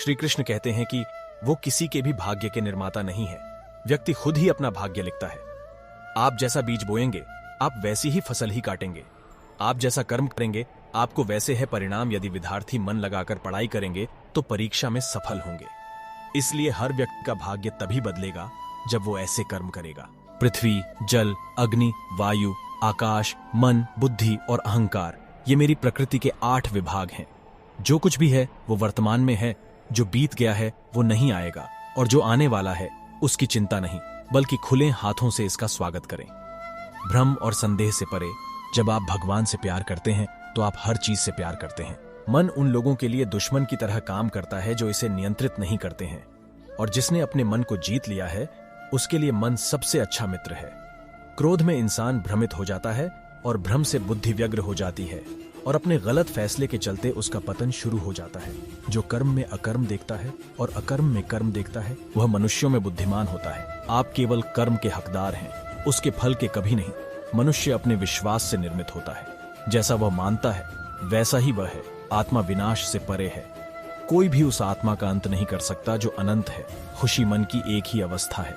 श्री कृष्ण कहते हैं कि वो किसी के भी भाग्य के निर्माता नहीं है, व्यक्ति खुद ही अपना भाग्य लिखता है। आप जैसा बीज बोएंगे आप वैसी ही फसल ही काटेंगे। आप जैसा कर्म करेंगे आपको वैसे है परिणाम। यदि विद्यार्थी मन लगाकर पढ़ाई करेंगे तो परीक्षा में सफल होंगे। इसलिए हर व्यक्ति का भाग्य तभी बदलेगा जब वो ऐसे कर्म करेगा। पृथ्वी, जल, अग्नि, वायु, आकाश, मन, बुद्धि और अहंकार, ये मेरी प्रकृति के 8 विभाग हैं। जो कुछ भी है वो वर्तमान में है, जो बीत गया है वो नहीं आएगा, और जो आने वाला है उसकी चिंता नहीं, बल्कि खुले हाथों से इसका स्वागत करें। भ्रम और संदेह से परे, जब आप भगवान से प्यार करते हैं तो आप हर चीज से प्यार करते हैं। मन उन लोगों के लिए दुश्मन की तरह काम करता है जो इसे नियंत्रित नहीं करते हैं, और जिसने अपने मन को जीत लिया है उसके लिए मन सबसे अच्छा मित्र है। क्रोध में इंसान भ्रमित हो जाता है और भ्रम से बुद्धि व्यग्र हो जाती है, और अपने गलत फैसले के चलते उसका पतन शुरू हो जाता है। जो कर्म में अकर्म देखता है और अकर्म में कर्म देखता है वह मनुष्यों में बुद्धिमान होता है। आप केवल कर्म के हकदार हैं, उसके फल के कभी नहीं। मनुष्य अपने विश्वास से निर्मित होता है। जैसा वह मानता है वैसा ही वह है। आत्मा विनाश से परे है। कोई भी उस आत्मा का अंत नहीं कर सकता जो अनंत है। खुशी मन की एक ही अवस्था है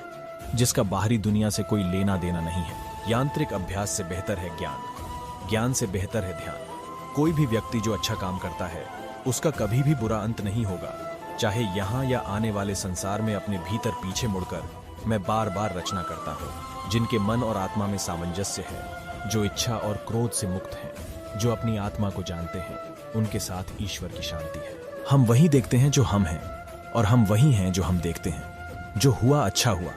जिसका बाहरी दुनिया से कोई लेना देना नहीं है। यांत्रिक अभ्यास से बेहतर है ज्ञान, ज्ञान से बेहतर है ध्यान। कोई भी व्यक्ति जो अच्छा काम करता है उसका कभी भी बुरा अंत नहीं होगा। चाहे यहाँ या आने वाले संसार में अपने भीतर पीछे मुड़कर मैं बार बार रचना करता हूँ। जिनके मन और आत्मा में सामंजस्य है, जो इच्छा और क्रोध से मुक्त हैं, जो अपनी आत्मा को जानते हैं, उनके साथ ईश्वर की शांति है। हम वही देखते हैं जो हम हैं, और हम वही हैं जो हम देखते हैं। जो हुआ अच्छा हुआ,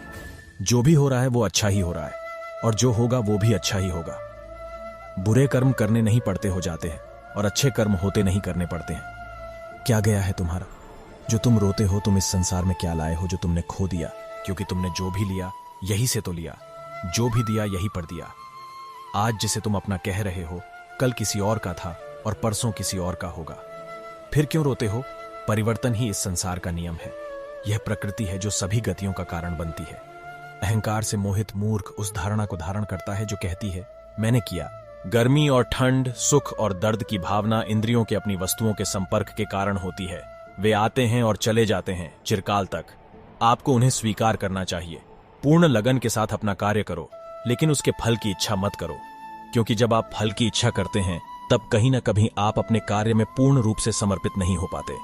जो भी हो रहा है वो अच्छा ही हो रहा है, और जो होगा वो भी अच्छा ही होगा। बुरे कर्म करने नहीं पड़ते हो जाते हैं, और अच्छे कर्म होते नहीं करने पड़ते हैं। क्या गया है तुम्हारा? जो तुम रोते हो तुम इस संसार में क्या लाए हो जो तुमने खो दिया? क्योंकि तुमने जो भी लिया यही से तो लिया, जो भी दिया यही पर दिया। आज जिसे तुम अपना कह रहे हो कल किसी और का था और परसों किसी और का होगा। फिर क्यों रोते हो? परिवर्तन ही इस संसार का नियम है। यह प्रकृति है जो सभी गतियों का कारण बनती है। अहंकार से मोहित मूर्ख उस धारणा को धारण करता है जो कहती है मैंने किया। गर्मी और ठंड, सुख और दर्द की भावना इंद्रियों के अपनी वस्तुओं के संपर्क के कारण होती है। वे आते हैं और चले जाते हैं चिरकाल तक। आपको उन्हें स्वीकार करना चाहिए। पूर्ण लगन के साथ अपना कार्य करो, लेकिन उसके फल की इच्छा मत करो, क्योंकि जब आप फल की इच्छा करते हैं तब कहीं ना कहीं आप अपने कार्य में पूर्ण रूप से समर्पित नहीं हो पाते।